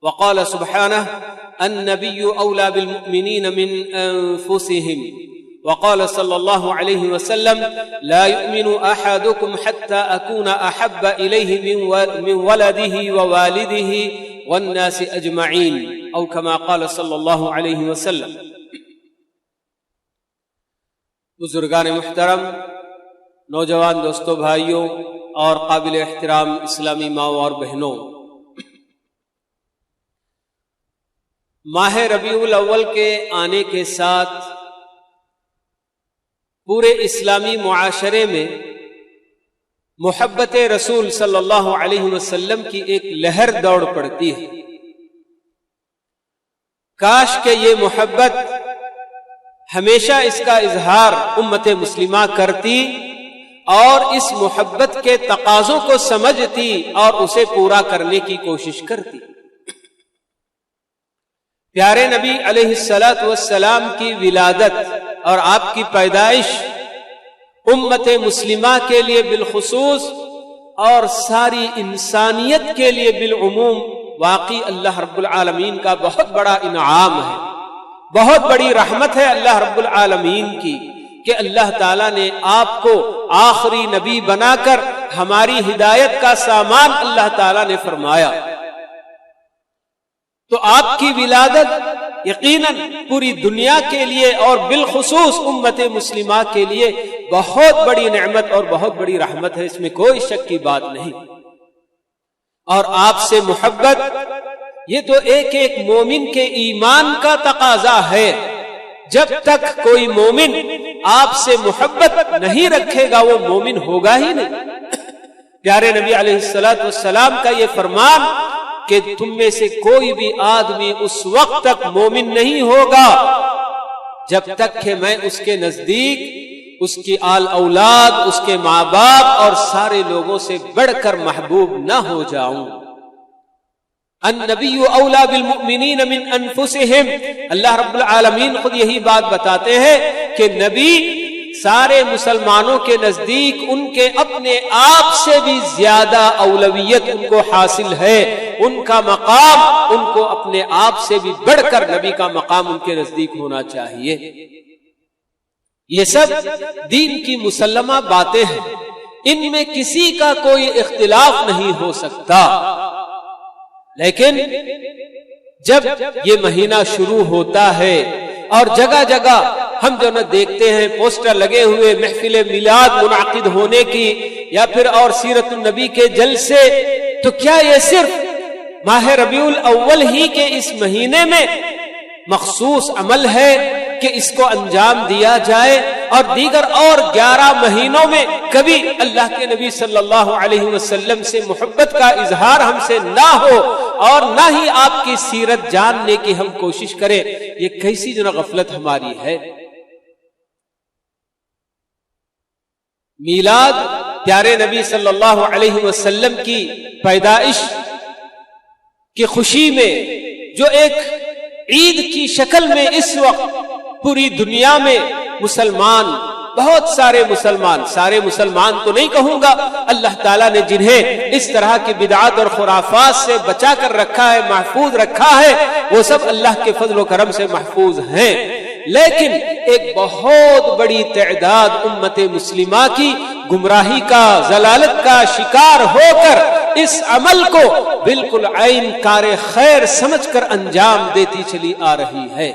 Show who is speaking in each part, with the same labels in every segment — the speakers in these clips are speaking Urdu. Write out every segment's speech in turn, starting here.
Speaker 1: وقال سبحانه النبي أولى بالمؤمنين من أنفسهم وقال صلى الله عليه وسلم لا يؤمن أحدكم حتى أكون أحب إليه من ولده ووالده والناس أجمعين أو كما قال صلى الله عليه وسلم۔ بزرگان محترم، نوجوان دوستوں، بھائیوں اور قابل احترام اسلامی ماؤں اور بہنوں، ماہ ربیع الاول کے آنے کے ساتھ پورے اسلامی معاشرے میں محبت رسول صلی اللہ علیہ وسلم کی ایک لہر دوڑ پڑتی ہے۔ کاش کہ یہ محبت ہمیشہ اس کا اظہار امت مسلمہ کرتی اور اس محبت کے تقاضوں کو سمجھتی اور اسے پورا کرنے کی کوشش کرتی۔ پیارے نبی علیہ الصلاۃ والسلام کی ولادت اور آپ کی پیدائش امت مسلمہ کے لیے بالخصوص اور ساری انسانیت کے لیے بالعموم واقعی اللہ رب العالمین کا بہت بڑا انعام ہے، بہت بڑی رحمت ہے اللہ رب العالمین کی کہ اللہ تعالیٰ نے آپ کو آخری نبی بنا کر ہماری ہدایت کا سامان اللہ تعالیٰ نے فرمایا۔ تو آپ کی ولادت یقیناً پوری دنیا کے لیے اور بالخصوص امت مسلمہ کے لیے بہت بڑی نعمت اور بہت بڑی رحمت ہے، اس میں کوئی شک کی بات نہیں۔ اور آپ سے محبت یہ تو ایک ایک مومن کے ایمان کا تقاضا ہے۔ جب تک کوئی مومن آپ سے محبت نہیں رکھے گا وہ مومن ہوگا ہی نہیں۔ پیارے نبی علیہ الصلوۃ والسلام کا یہ فرمان کہ تم میں سے کوئی بھی آدمی اس وقت تک مومن نہیں ہوگا جب تک کہ میں اس کے نزدیک اس کی آل اولاد، اس کے ماں باپ اور سارے لوگوں سے بڑھ کر محبوب نہ ہو جاؤں۔ النبی اولا بالمؤمنین من انفسہم، اللہ رب العالمین خود یہی بات بتاتے ہیں کہ نبی سارے مسلمانوں کے نزدیک ان کے اپنے آپ سے بھی زیادہ اولویت ان کو حاصل ہے، ان کا مقام ان کو اپنے آپ سے بھی بڑھ کر نبی کا مقام ان کے نزدیک ہونا چاہیے۔ یہ سب دین کی مسلمہ باتیں ہیں، ان میں کسی کا کوئی اختلاف نہیں ہو سکتا۔ لیکن جب یہ مہینہ شروع ہوتا ہے اور جگہ جگہ ہم جو نہ دیکھتے ہیں پوسٹر لگے ہوئے محفل میلاد منعقد ہونے کی یا پھر اور سیرت النبی کے جلسے، تو کیا یہ صرف ماہ ربیع الاول ہی کے اس مہینے میں مخصوص عمل ہے کہ اس کو انجام دیا جائے اور دیگر اور 11 مہینوں میں کبھی اللہ کے نبی صلی اللہ علیہ وسلم سے محبت کا اظہار ہم سے نہ ہو اور نہ ہی آپ کی سیرت جاننے کی ہم کوشش کریں؟ یہ کیسی جو غفلت ہماری ہے۔ میلاد پیارے نبی صلی اللہ علیہ وسلم کی پیدائش کی خوشی میں جو ایک عید کی شکل میں اس وقت پوری دنیا میں مسلمان، بہت سارے مسلمان تو نہیں کہوں گا، اللہ تعالیٰ نے جنہیں اس طرح کی بدعات اور خرافات سے بچا کر رکھا ہے، محفوظ رکھا ہے، وہ سب اللہ کے فضل و کرم سے محفوظ ہیں، لیکن ایک بہت بڑی تعداد امت مسلمہ کی گمراہی کا، ضلالت کا شکار ہو کر اس عمل کو بالکل عین کار خیر سمجھ کر انجام دیتی چلی آ رہی ہے۔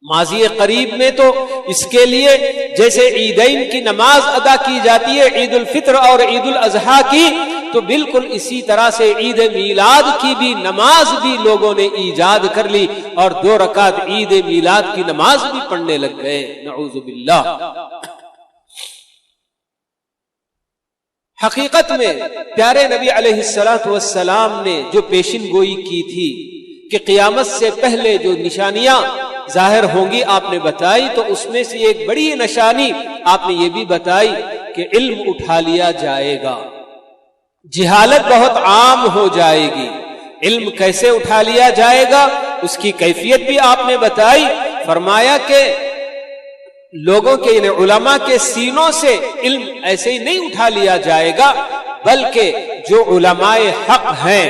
Speaker 1: ماضی قریب میں تو اس کے لیے جیسے عیدین کی نماز ادا کی جاتی ہے، عید الفطر اور عید الاضحیٰ کی، تو بالکل اسی طرح سے عید میلاد کی بھی نماز بھی لوگوں نے ایجاد کر لی اور 2 رکعت عید میلاد کی نماز بھی پڑھنے لگ گئے، نعوذ باللہ۔ حقیقت میں پیارے نبی علیہ الصلوۃ والسلام نے جو پیشن گوئی کی تھی کہ قیامت سے پہلے جو نشانیاں ظاہر ہوں گی آپ نے بتائی، تو اس میں سے ایک بڑی نشانی آپ نے یہ بھی بتائی کہ علم اٹھا لیا جائے گا، جہالت بہت عام ہو جائے گی۔ علم کیسے اٹھا لیا جائے گا اس کی کیفیت بھی آپ نے بتائی، فرمایا کہ لوگوں کے یعنی علماء کے سینوں سے علم ایسے ہی نہیں اٹھا لیا جائے گا، بلکہ جو علماء حق ہیں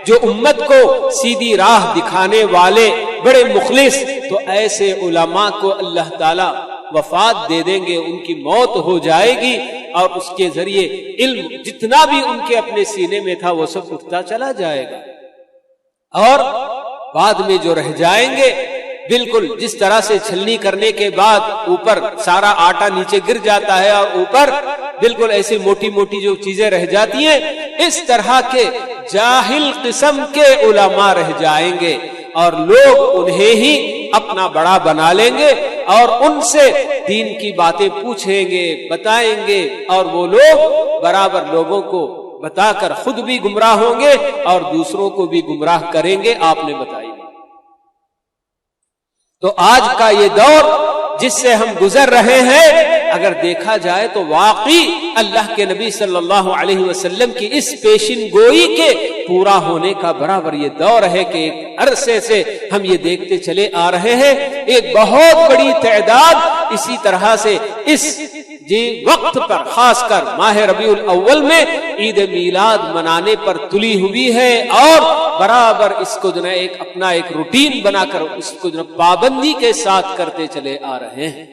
Speaker 1: جو امت کو سیدھی راہ دکھانے والے بڑے مخلص، تو ایسے علماء کو اللہ تعالیٰ وفات دے دیں گے، ان کی موت ہو جائے گی، اور اس کے ذریعے علم جتنا بھی ان کے اپنے سینے میں تھا وہ سب اٹھتا چلا جائے گا، اور بعد میں جو رہ جائیں گے بالکل جس طرح سے چھلنی کرنے کے بعد اوپر سارا آٹا نیچے گر جاتا ہے اور اوپر بالکل ایسی موٹی موٹی جو چیزیں رہ جاتی ہیں، اس طرح کے جاہل قسم کے علماء رہ جائیں گے، اور لوگ انہیں ہی اپنا بڑا بنا لیں گے اور ان سے دین کی باتیں پوچھیں گے، بتائیں گے، اور وہ لوگ برابر لوگوں کو بتا کر خود بھی گمراہ ہوں گے اور دوسروں کو بھی گمراہ کریں گے۔ آپ نے بتائی۔ تو آج کا یہ دور جس سے ہم گزر رہے ہیں، اگر دیکھا جائے تو واقعی اللہ کے نبی صلی اللہ علیہ وسلم کی اس پیشن گوئی کے پورا ہونے کا برابر یہ دور ہے کہ ایک عرصے سے ہم یہ دیکھتے چلے آ رہے ہیں، ایک بہت بڑی تعداد اسی طرح سے اس وقت پر، خاص کر ماہ ربیع الاول میں عید میلاد منانے پر تلی ہوئی ہے، اور برابر اس کو جو ہے ایک اپنا ایک روٹین بنا کر اس کو جو پابندی کے ساتھ کرتے چلے آ رہے ہیں۔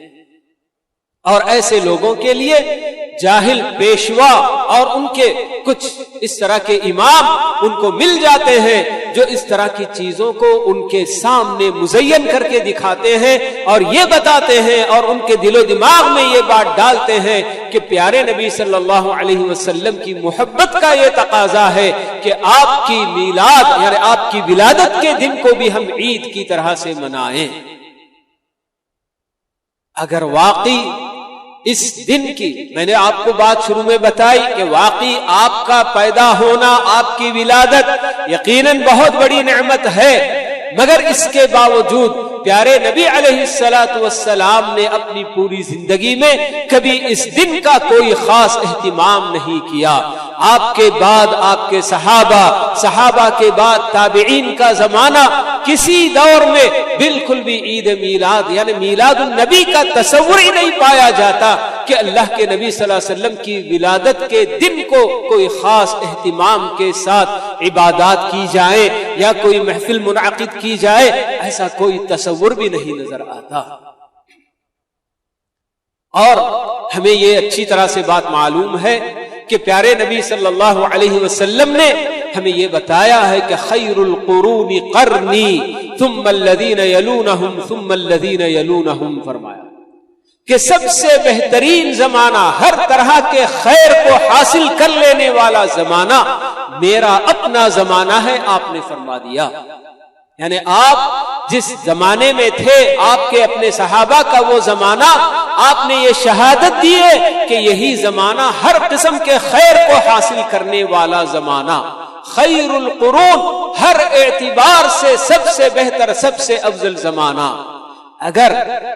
Speaker 1: اور ایسے لوگوں کے لیے جاہل پیشوا اور ان کے کچھ اس طرح کے امام ان کو مل جاتے ہیں جو اس طرح کی چیزوں کو ان کے سامنے مزین کر کے دکھاتے ہیں اور یہ بتاتے ہیں اور ان کے دل و دماغ میں یہ بات ڈالتے ہیں کہ پیارے نبی صلی اللہ علیہ وسلم کی محبت کا یہ تقاضا ہے کہ آپ کی میلاد یعنی آپ کی ولادت کے دن کو بھی ہم عید کی طرح سے منائیں۔ اگر واقعی اس دن کی، میں نے آپ کو بات شروع میں بتائی کہ واقعی آپ کا پیدا ہونا، آپ کی ولادت یقیناً بہت بڑی نعمت ہے، مگر اس کے باوجود پیارے نبی علیہ السلام نے اپنی پوری زندگی میں کبھی اس دن کا کوئی خاص اہتمام نہیں کیا۔ آپ کے بعد آپ کے صحابہ کے بعد تابعین کا زمانہ، کسی دور میں بالکل بھی عید میلاد یعنی میلاد النبی کا تصور ہی نہیں پایا جاتا کہ اللہ کے نبی صلی اللہ علیہ وسلم کی ولادت کے دن کو کوئی خاص اہتمام کے ساتھ عبادات کی جائے یا کوئی محفل منعقد کی جائے، ایسا کوئی تصور بھی نہیں نظر آتا۔ اور ہمیں یہ اچھی طرح سے بات معلوم ہے کہ پیارے نبی صلی اللہ علیہ وسلم نے ہمیں یہ بتایا ہے کہ خیر القرون قرنی ثم الذین یلونہم ثم الذین یلونہم، فرمایا کہ سب سے بہترین زمانہ، ہر طرح کے خیر کو حاصل کر لینے والا زمانہ میرا اپنا زمانہ ہے۔ آپ نے فرما دیا یعنی آپ جس زمانے میں تھے، آپ کے اپنے صحابہ کا وہ زمانہ، آپ نے یہ شہادت دی ہے کہ یہی زمانہ ہر قسم کے خیر کو حاصل کرنے والا زمانہ، خیر القرون، ہر اعتبار سے سب سے بہتر، سب سے افضل زمانہ۔ اگر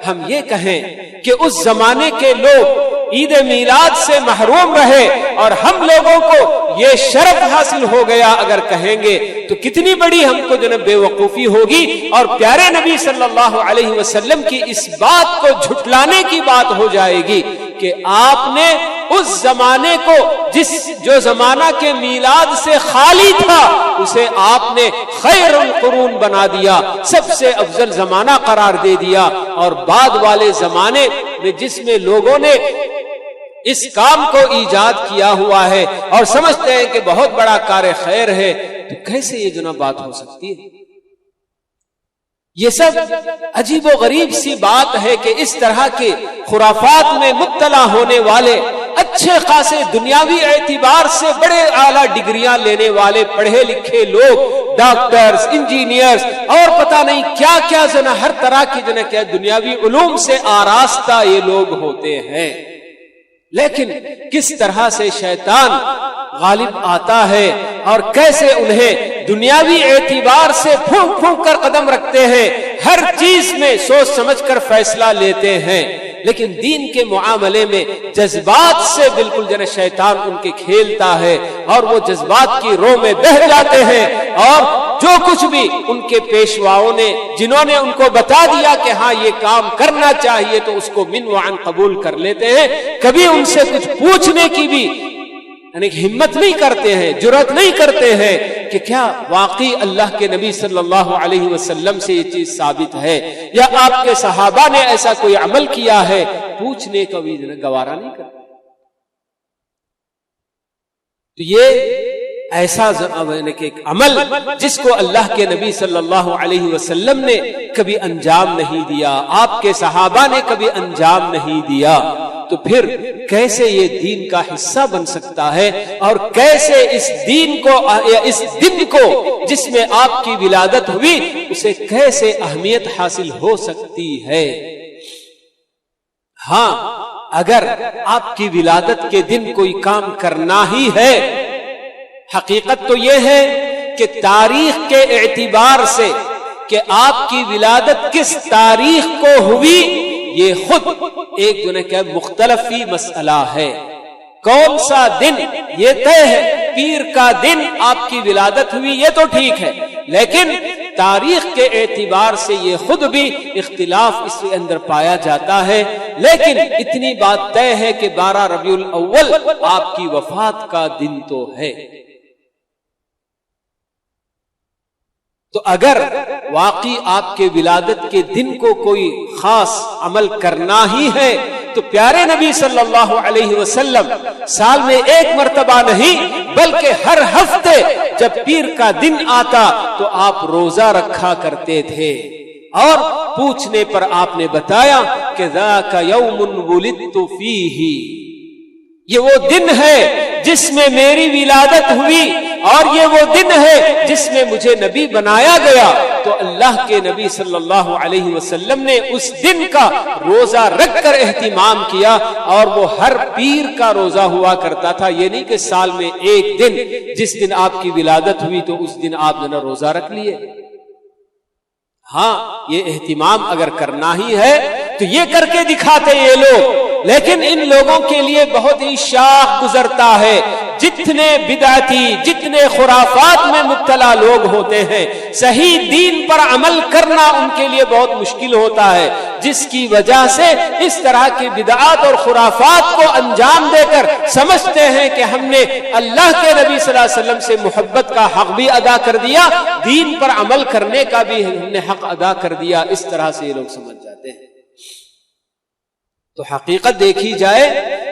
Speaker 1: ہم یہ کہیں کہ اس زمانے کے لوگ عید میلاد سے محروم رہے اور ہم لوگوں کو یہ شرف حاصل ہو گیا اگر کہیں گے تو کتنی بڑی ہم کو جناب بے وقوفی ہوگی، اور پیارے نبی صلی اللہ علیہ وسلم کی اس بات کو جھٹلانے کی بات ہو جائے گی کہ آپ نے اس زمانے کو جو زمانہ کے میلاد سے خالی تھا اسے آپ نے خیر القرون بنا دیا، سب سے افضل زمانہ قرار دے دیا، اور بعد والے زمانے میں جس میں لوگوں نے اس کام کو ایجاد کیا ہوا ہے اور سمجھتے ہیں کہ بہت بڑا کار خیر ہے، تو کیسے یہ جناب بات ہو سکتی ہے؟ یہ سب عجیب و غریب سی بات ہے کہ اس طرح کے خرافات میں مبتلا ہونے والے اچھے خاصے دنیاوی اعتبار سے بڑے اعلیٰ ڈگریاں لینے والے پڑھے لکھے لوگ، ڈاکٹرز، انجینئرز اور پتہ نہیں کیا کیا جنا ہر طرح کی جنا کیا دنیاوی علوم سے آراستہ یہ لوگ ہوتے ہیں، لیکن کس طرح سے شیطان غالب آتا ہے اور کیسے انہیں دنیاوی اعتبار سے پھونک پھونک کر قدم رکھتے ہیں، ہر چیز میں سوچ سمجھ کر فیصلہ لیتے ہیں، لیکن دین کے معاملے میں جذبات سے بالکل جنہیں شیطان ان کے کھیلتا ہے اور وہ جذبات کی رو میں بہہ جاتے ہیں، اور جو کچھ بھی ان کے پیشواؤں نے جنہوں نے ان کو بتا دیا کہ ہاں یہ کام کرنا چاہیے تو اس کو من وعن قبول کر لیتے ہیں، کبھی ان سے کچھ پوچھنے کی بھی یعنی ہمت نہیں کرتے ہیں، جرأت نہیں کرتے ہیں کہ کیا واقعی اللہ کے نبی صلی اللہ علیہ وسلم سے یہ چیز ثابت ہے یا آپ کے صحابہ نے ایسا کوئی عمل کیا ہے، پوچھنے کا بھی گوارا نہیں کرتے۔ تو یہ ایسا ایک عمل جس کو اللہ کے نبی صلی اللہ علیہ وسلم نے کبھی انجام نہیں دیا، آپ کے صحابہ نے کبھی انجام نہیں دیا، تو پھر کیسے یہ دین کا حصہ بن سکتا ہے، اور کیسے اس دین کو یا اس دن کو جس میں آپ کی ولادت ہوئی اسے کیسے اہمیت حاصل ہو سکتی ہے۔ ہاں، اگر آپ کی ولادت کے دن کوئی کام کرنا ہی ہے، حقیقت تو یہ ہے کہ تاریخ کے اعتبار سے کہ آپ کی ولادت کس تاریخ کو ہوئی یہ خود ایک مختلفی مسئلہ ہے۔ کون سا دن یہ طے ہے، پیر کا دن آپ کی ولادت ہوئی یہ تو ٹھیک ہے، لیکن تاریخ کے اعتبار سے یہ خود بھی اختلاف اس کے اندر پایا جاتا ہے۔ لیکن اتنی بات طے ہے کہ 12 ربیع الاول آپ کی وفات کا دن تو ہے۔ تو اگر واقعی آپ کے ولادت کے دن کو کوئی خاص عمل کرنا ہی ہے تو پیارے نبی صلی اللہ علیہ وسلم سال میں ایک مرتبہ نہیں بلکہ ہر ہفتے جب پیر کا دن آتا تو آپ روزہ رکھا کرتے تھے، اور پوچھنے پر آپ نے بتایا کہ ذاک یوم ولدت فیہ، یہ وہ دن ہے جس میں میری ولادت ہوئی، اور یہ وہ دن ہے جس میں مجھے نبی بنایا گیا۔ تو اللہ کے نبی صلی اللہ علیہ وسلم نے اس دن کا روزہ رکھ کر اہتمام کیا، اور وہ ہر پیر کا روزہ ہوا کرتا تھا۔ یہ نہیں کہ سال میں ایک دن جس دن آپ کی ولادت ہوئی تو اس دن آپ نے روزہ رکھ لیے۔ ہاں، یہ اہتمام اگر کرنا ہی ہے تو یہ کر کے دکھاتے یہ لوگ، لیکن ان لوگوں کے لیے بہت ہی شاخ گزرتا ہے۔ جتنے بدعتی، جتنے خرافات میں مبتلا لوگ ہوتے ہیں، صحیح دین پر عمل کرنا ان کے لیے بہت مشکل ہوتا ہے، جس کی وجہ سے اس طرح کی بدعات اور خرافات کو انجام دے کر سمجھتے ہیں کہ ہم نے اللہ کے نبی صلی اللہ علیہ وسلم سے محبت کا حق بھی ادا کر دیا، دین پر عمل کرنے کا بھی ہم نے حق ادا کر دیا۔ اس طرح سے یہ لوگ سمجھ جاتے ہیں۔ تو حقیقت دیکھی جائے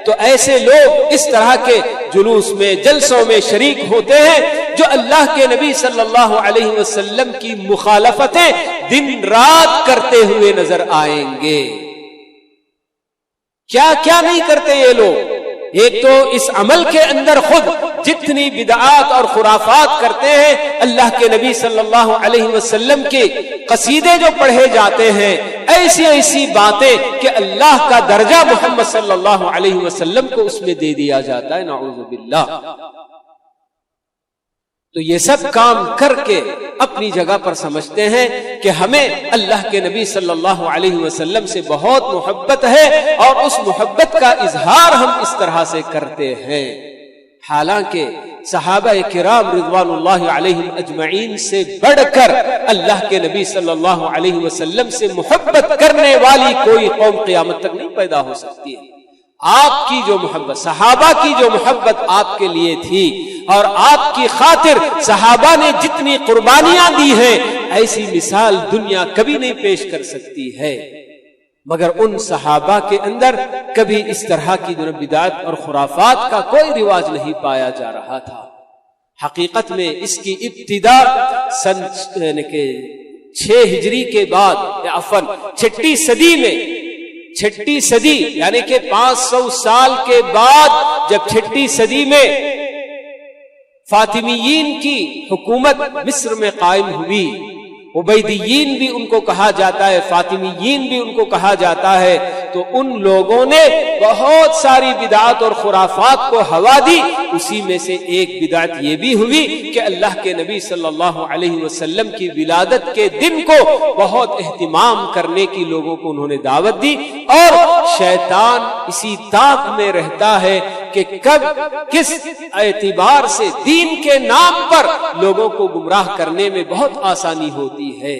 Speaker 1: تو ایسے لوگ اس طرح کے جلوس میں، جلسوں میں شریک ہوتے ہیں جو اللہ کے نبی صلی اللہ علیہ وسلم کی مخالفتیں دن رات کرتے ہوئے نظر آئیں گے۔ کیا کیا نہیں کرتے یہ لوگ؟ ایک تو اس عمل کے اندر خود جتنی بدعات اور خرافات کرتے ہیں، اللہ کے نبی صلی اللہ علیہ وسلم کے قصیدے جو پڑھے جاتے ہیں، ایسی ایسی باتیں کہ اللہ کا درجہ محمد صلی اللہ علیہ وسلم کو اس میں دے دیا جاتا ہے، نعوذ باللہ۔ تو یہ سب کام کر کے اپنی جگہ پر سمجھتے ہیں کہ ہمیں اللہ کے نبی صلی اللہ علیہ وسلم سے بہت محبت ہے، اور اس محبت کا اظہار ہم اس طرح سے کرتے ہیں۔ حالانکہ صحابہ کرام رضوان اللہ علیہم اجمعین سے بڑھ کر اللہ کے نبی صلی اللہ علیہ وسلم سے محبت کرنے والی کوئی قوم قیامت تک نہیں پیدا ہو سکتی ہے۔ آپ کی جو محبت، صحابہ کی جو محبت آپ کے لیے تھی، اور آپ کی خاطر صحابہ نے جتنی قربانیاں دی ہیں، ایسی مثال دنیا کبھی نہیں پیش کر سکتی ہے۔ مگر ان صحابہ کے اندر کبھی اس طرح کی بدعات اور خرافات کا کوئی رواج نہیں پایا جا رہا تھا۔ حقیقت میں اس کی ابتدا سن 6 ہجری کے بعد، عفواً 6 صدی میں، 6 صدی یعنی کہ 500 سال کے بعد جب 6 صدی میں فاطمیین کی حکومت مصر میں قائم ہوئی، عبیدیین بھی ان کو کہا جاتا ہے، فاطمیین بھی ان کو کہا جاتا ہے، تو ان لوگوں نے بہت ساری بدعات اور خرافات کو ہوا دی۔ اسی میں سے ایک بدعت یہ بھی ہوئی کہ اللہ کے نبی صلی اللہ علیہ وسلم کی ولادت کے دن کو بہت اہتمام کرنے کی لوگوں کو انہوں نے دعوت دی، اور شیطان اسی طاق میں رہتا ہے کہ کب کس اعتبار سے دین کے نام پر لوگوں کو گمراہ کرنے میں بہت آسانی ہوتی ہے۔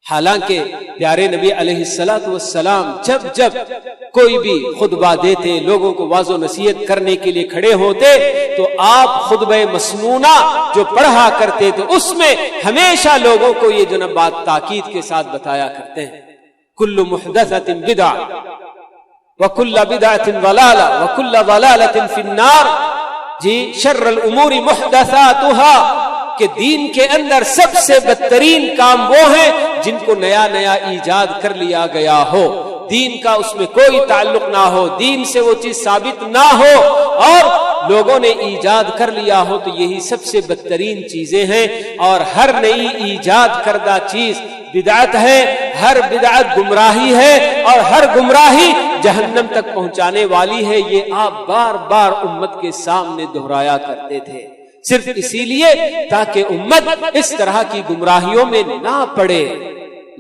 Speaker 1: حالانکہ پیارے نبی علیہ الصلوۃ والسلام جب کوئی بھی خطبہ دیتے، لوگوں کو واعظ و نصیحت کرنے کے لیے کھڑے ہوتے تو آپ خطبہ مسنونہ جو پڑھا کرتے تو اس میں ہمیشہ لوگوں کو یہ جو نا بات تاکید کے ساتھ بتایا کرتے ہیں، کل محدثۃ بدعہ وکل بدعۃ ضلالہ وکل ضلالۃ فی النار، جی شر الامور محدثاتها، کہ دین کے اندر سب سے بدترین کام وہ ہیں جن کو نیا نیا ایجاد کر لیا گیا ہو، دین کا اس میں کوئی تعلق نہ ہو، دین سے وہ چیز ثابت نہ ہو اور لوگوں نے ایجاد کر لیا ہو، تو یہی سب سے بدترین چیزیں ہیں۔ اور ہر نئی ایجاد کردہ چیز بدعت ہے، ہر بدعت گمراہی ہے، اور ہر گمراہی جہنم تک پہنچانے والی ہے۔ یہ آپ بار بار امت کے سامنے دہرایا کرتے تھے، صرف اسی لیے تاکہ امت اس طرح کی گمراہیوں میں نہ پڑے۔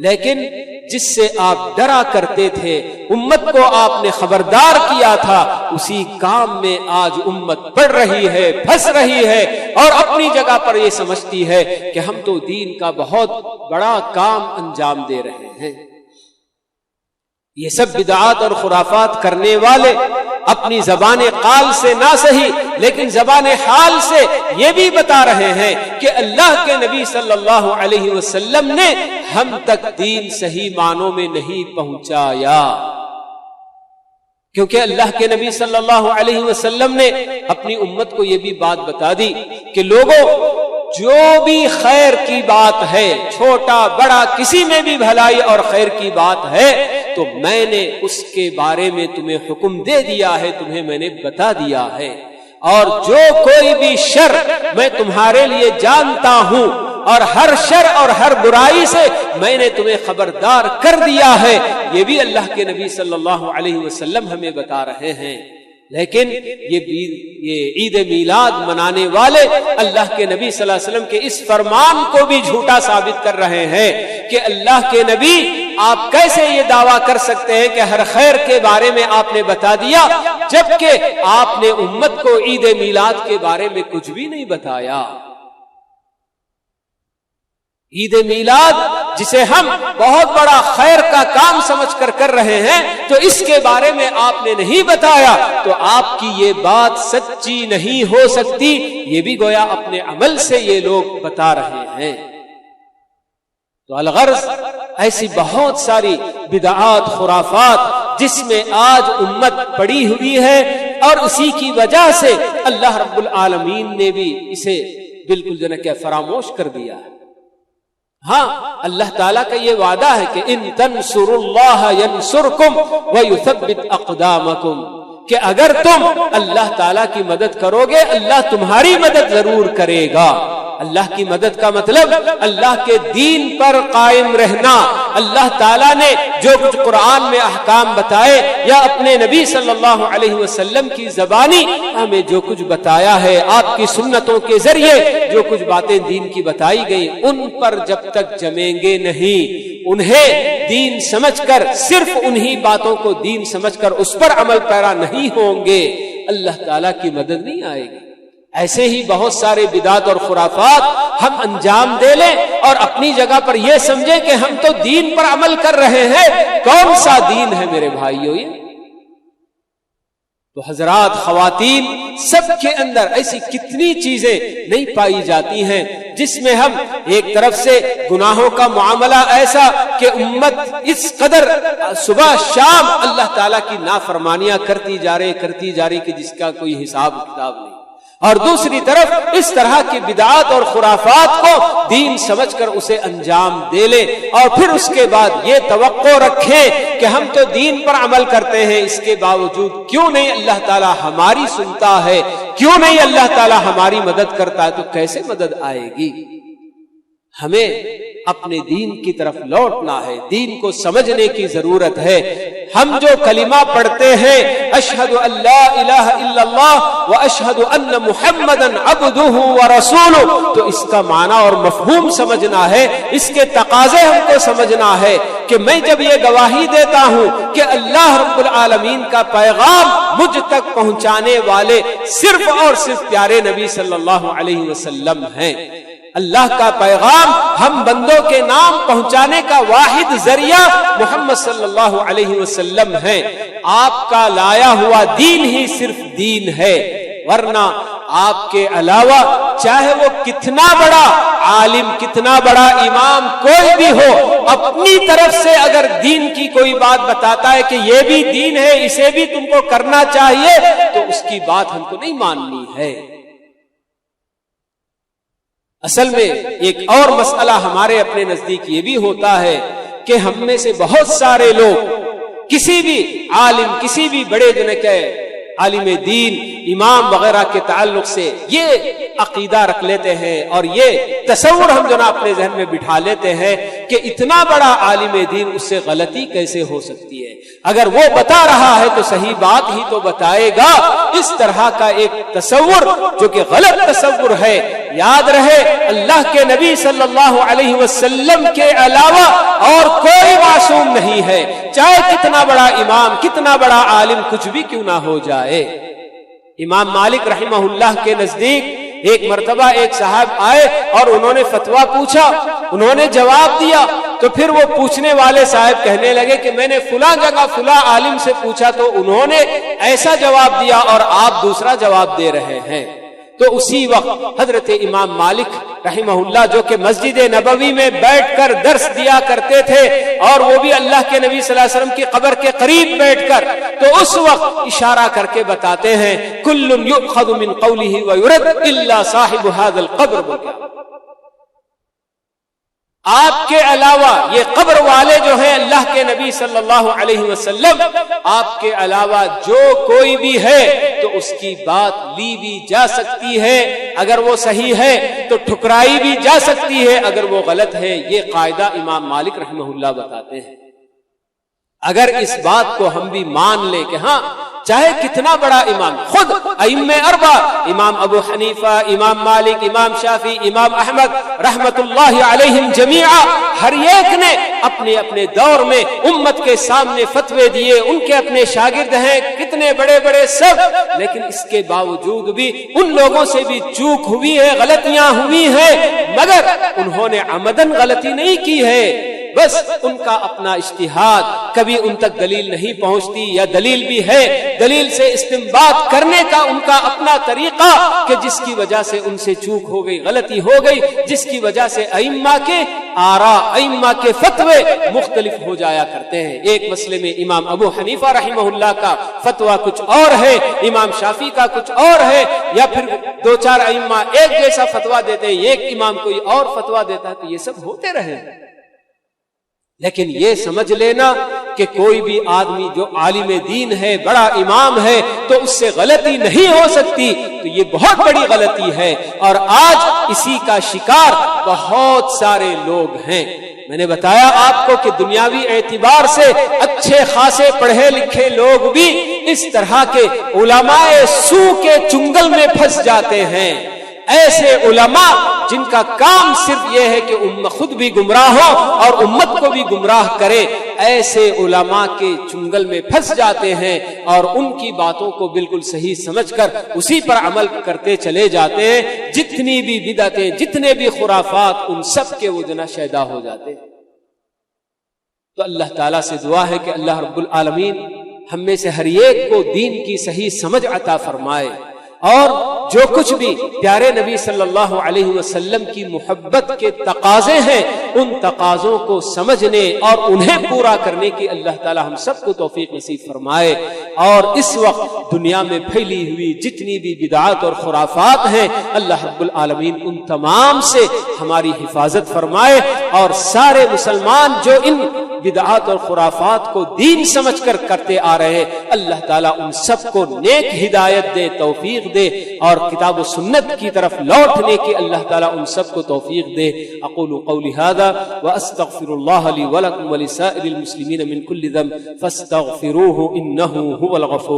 Speaker 1: لیکن جس سے آپ ڈرا کرتے تھے، امت کو آپ نے خبردار کیا تھا، اسی کام میں آج امت پڑ رہی ہے، پھنس رہی ہے، اور اپنی جگہ پر یہ سمجھتی ہے کہ ہم تو دین کا بہت بڑا کام انجام دے رہے ہیں۔ یہ سب بدعات اور خرافات کرنے والے اپنی زبان قال سے نہ صحیح لیکن زبان حال سے یہ بھی بتا رہے ہیں کہ اللہ کے نبی صلی اللہ علیہ وسلم نے ہم تک دین صحیح معنوں میں نہیں پہنچایا، کیونکہ اللہ کے نبی صلی اللہ علیہ وسلم نے اپنی امت کو یہ بھی بات بتا دی کہ لوگوں، جو بھی خیر کی بات ہے، چھوٹا بڑا کسی میں بھی بھلائی اور خیر کی بات ہے، تو میں نے اس کے بارے میں تمہیں حکم دے دیا ہے، تمہیں میں نے بتا دیا ہے، اور جو کوئی بھی شر میں تمہارے لیے جانتا ہوں، اور ہر شر اور ہر برائی سے میں نے تمہیں خبردار کر دیا ہے، یہ بھی اللہ کے نبی صلی اللہ علیہ وسلم ہمیں بتا رہے ہیں۔ لیکن یہ عید میلاد منانے والے اللہ کے نبی صلی اللہ علیہ وسلم کے اس فرمان کو بھی جھوٹا ثابت کر رہے ہیں کہ اللہ کے نبی آپ کیسے یہ دعویٰ کر سکتے ہیں کہ ہر خیر کے بارے میں آپ نے بتا دیا، جبکہ آپ نے امت کو عید میلاد کے بارے میں کچھ بھی نہیں بتایا۔ عید میلاد جسے ہم بہت بڑا خیر کا کام سمجھ کر رہے ہیں، تو اس کے بارے میں آپ نے نہیں بتایا، تو آپ کی یہ بات سچی نہیں ہو سکتی، یہ بھی گویا اپنے عمل سے یہ لوگ بتا رہے ہیں۔ تو الغرض ایسی بہت ساری بدعات خرافات جس میں آج امت پڑی ہوئی ہے، اور اسی کی وجہ سے اللہ رب العالمین نے بھی اسے بالکل جو ہے کہ فراموش کر دیا ہے۔ ہاں، اللہ تعالیٰ کا یہ وعدہ ہے کہ ان تنصروا اللہ ینصرکم ویثبت اقدامکم، کہ اگر تم اللہ تعالیٰ کی مدد کرو گے اللہ تمہاری مدد ضرور کرے گا۔ اللہ کی مدد کا مطلب اللہ کے دین پر قائم رہنا۔ اللہ تعالیٰ نے جو کچھ قرآن میں احکام بتائے یا اپنے نبی صلی اللہ علیہ وسلم کی زبانی ہمیں جو کچھ بتایا ہے، آپ کی سنتوں کے ذریعے جو کچھ باتیں دین کی بتائی گئی، ان پر جب تک جمیں گے نہیں، انہیں دین سمجھ کر صرف انہی باتوں کو دین سمجھ کر اس پر عمل پیرا نہیں ہوں گے، اللہ تعالیٰ کی مدد نہیں آئے گی۔ ایسے ہی بہت سارے بدعات اور خرافات ہم انجام دے لیں اور اپنی جگہ پر یہ سمجھیں کہ ہم تو دین پر عمل کر رہے ہیں۔ کون سا دین ہے میرے بھائیوں یہ؟ تو حضرات، خواتین، سب کے اندر ایسی کتنی چیزیں نہیں پائی جاتی ہیں جس میں ہم ایک طرف سے گناہوں کا معاملہ ایسا کہ امت اس قدر صبح شام اللہ تعالیٰ کی نافرمانیاں کرتی جا رہی کہ جس کا کوئی حساب کتاب نہیں، اور دوسری طرف اس طرح کی بدعات اور خرافات کو دین سمجھ کر اسے انجام دے لیں، اور پھر اس کے بعد یہ توقع رکھیں کہ ہم تو دین پر عمل کرتے ہیں، اس کے باوجود کیوں نہیں اللہ تعالیٰ ہماری سنتا ہے، کیوں نہیں اللہ تعالیٰ ہماری مدد کرتا ہے؟ تو کیسے مدد آئے گی؟ ہمیں اپنے دین کی طرف لوٹنا ہے، دین کو سمجھنے کی ضرورت ہے۔ ہم جو کلمہ پڑھتے ہیں اشہد ان لا الہ الا اللہ و اشہد ان محمدا عبدہ و رسولہ، تو اس کا معنی اور مفہوم سمجھنا ہے، اس کے تقاضے ہم کو سمجھنا ہے کہ میں جب یہ گواہی دیتا ہوں کہ اللہ رب العالمین کا پیغام مجھ تک پہنچانے والے صرف اور صرف پیارے نبی صلی اللہ علیہ وسلم ہیں، اللہ کا پیغام ہم بندوں کے نام پہنچانے کا واحد ذریعہ محمد صلی اللہ علیہ وسلم ہے۔ آپ کا لایا ہوا دین ہی صرف دین ہے، ورنہ آپ کے علاوہ چاہے وہ کتنا بڑا عالم، کتنا بڑا امام کوئی بھی ہو، اپنی طرف سے اگر دین کی کوئی بات بتاتا ہے کہ یہ بھی دین ہے، اسے بھی تم کو کرنا چاہیے، تو اس کی بات ہم کو نہیں ماننی ہے۔ اصل میں ایک اور مسئلہ ہمارے اپنے نزدیک یہ بھی ہوتا ہے کہ ہم میں سے بہت سارے لوگ کسی بھی عالم، کسی بھی بڑے جن کے عالم دین، امام وغیرہ کے تعلق سے یہ عقیدہ رکھ لیتے ہیں اور یہ تصور ہم جو نا اپنے ذہن میں بٹھا لیتے ہیں کہ اتنا بڑا عالم دین، اس سے غلطی کیسے ہو سکتی ہے؟ اگر وہ بتا رہا ہے تو صحیح بات ہی تو بتائے گا۔ اس طرح کا ایک تصور جو کہ غلط تصور ہے، یاد رہے اللہ کے نبی صلی اللہ علیہ وسلم کے علاوہ اور کوئی معصوم نہیں ہے، چاہے کتنا بڑا امام، کتنا بڑا عالم کچھ بھی کیوں نہ ہو جائے۔ امام مالک رحمہ اللہ کے نزدیک ایک مرتبہ ایک صاحب آئے اور انہوں نے فتویٰ پوچھا، انہوں نے جواب دیا، تو پھر وہ پوچھنے والے صاحب کہنے لگے کہ میں نے فلاں جگہ فلاں عالم سے پوچھا تو انہوں نے ایسا جواب دیا اور آپ دوسرا جواب دے رہے ہیں۔ تو اسی وقت حضرت امام مالک رحمہ اللہ جو کہ مسجد نبوی میں بیٹھ کر درس دیا کرتے تھے، اور وہ بھی اللہ کے نبی صلی اللہ علیہ وسلم کی قبر کے قریب بیٹھ کر، تو اس وقت اشارہ کر کے بتاتے ہیں کل یؤخذ من قوله ویرد الا صاحب هذا القبر۔ آپ کے علاوہ یہ قبر والے جو ہیں اللہ کے نبی صلی اللہ علیہ وسلم، آپ کے علاوہ جو کوئی بھی ہے تو اس کی بات لی بھی جا سکتی ہے، اگر وہ صحیح ہے تو ٹھکرائی بھی جا سکتی ہے، اگر وہ غلط ہے۔ یہ قاعدہ امام مالک رحمہ اللہ بتاتے ہیں۔ اگر اس بات کو ہم بھی مان لیں کہ ہاں چاہے کتنا بڑا امام، خود ائمہ اربع امام ابو حنیفہ، امام مالک، امام شافعی، امام احمد رحمت اللہ علیہم جمیعا، ہر ایک نے اپنے اپنے دور میں امت کے سامنے فتوے دیے، ان کے اپنے شاگرد ہیں کتنے بڑے بڑے سب، لیکن اس کے باوجود بھی ان لوگوں سے بھی چوک ہوئی ہے، غلطیاں ہوئی ہیں، مگر انہوں نے عمدن غلطی نہیں کی ہے، بس ان کا اپنا اجتہاد، کبھی ان تک دلیل نہیں پہنچتی، یا دلیل بھی ہے، دلیل سے استنباط کرنے کا ان کا اپنا طریقہ، کہ جس کی وجہ سے ان سے چوک ہو گئی، غلطی ہو گئی، جس کی وجہ سے ائمہ کے آراء، ائمہ کے فتوے مختلف ہو جایا کرتے ہیں۔ ایک مسئلے میں امام ابو حنیفہ رحمہ اللہ کا فتویٰ کچھ اور ہے، امام شافعی کا کچھ اور ہے، یا پھر دو چار ائمہ ایک جیسا فتویٰ دیتے ہیں، ایک امام کوئی اور فتویٰ دیتا ہے، تو یہ سب ہوتے رہے۔ لیکن یہ سمجھ لینا کہ کوئی بھی آدمی جو عالم دین ہے، بڑا امام ہے، تو اس سے غلطی نہیں ہو سکتی، تو یہ بہت بڑی غلطی ہے، اور آج اسی کا شکار بہت سارے لوگ ہیں۔ میں نے بتایا آپ کو کہ دنیاوی اعتبار سے اچھے خاصے پڑھے لکھے لوگ بھی اس طرح کے علماء سو کے چنگل میں پھنس جاتے ہیں۔ ایسے علماء جن کا کام صرف یہ ہے کہ خود بھی گمراہ ہو اور امت کو بھی گمراہ کرے، ایسے علماء کے چنگل میں پھنس جاتے ہیں اور ان کی باتوں کو بالکل صحیح سمجھ کر اسی پر عمل کرتے چلے جاتے ہیں۔ جتنی بھی بدعتیں، جتنے بھی خرافات، ان سب کے وہ جنا شیدا ہو جاتے ہیں۔ تو اللہ تعالیٰ سے دعا ہے کہ اللہ رب العالمین ہم میں سے ہر ایک کو دین کی صحیح سمجھ عطا فرمائے، اور جو کچھ بھی پیارے نبی صلی اللہ علیہ وسلم کی محبت کے تقاضے ہیں، ان تقاضوں کو سمجھنے اور انہیں پورا کرنے کی اللہ تعالی ہم سب کو توفیق نصیب فرمائے، اور اس وقت دنیا میں پھیلی ہوئی جتنی بھی بدعات اور خرافات ہیں، اللہ رب العالمین ان تمام سے ہماری حفاظت فرمائے، اور سارے مسلمان جو ان بدعات اور خرافات کو دین سمجھ کر کرتے آ رہے ہیں، اللہ تعالیٰ ان سب کو نیک ہدایت دے، توفیق دے، اور کتاب و سنت کی طرف لوٹنے کی اللہ تعالیٰ ان سب کو توفیق دے۔ اقول قولی ھذا واستغفر اللہ لی ولکم ولسائر المسلمین من کل ذنب فاستغفروہ انہ ھو الغفور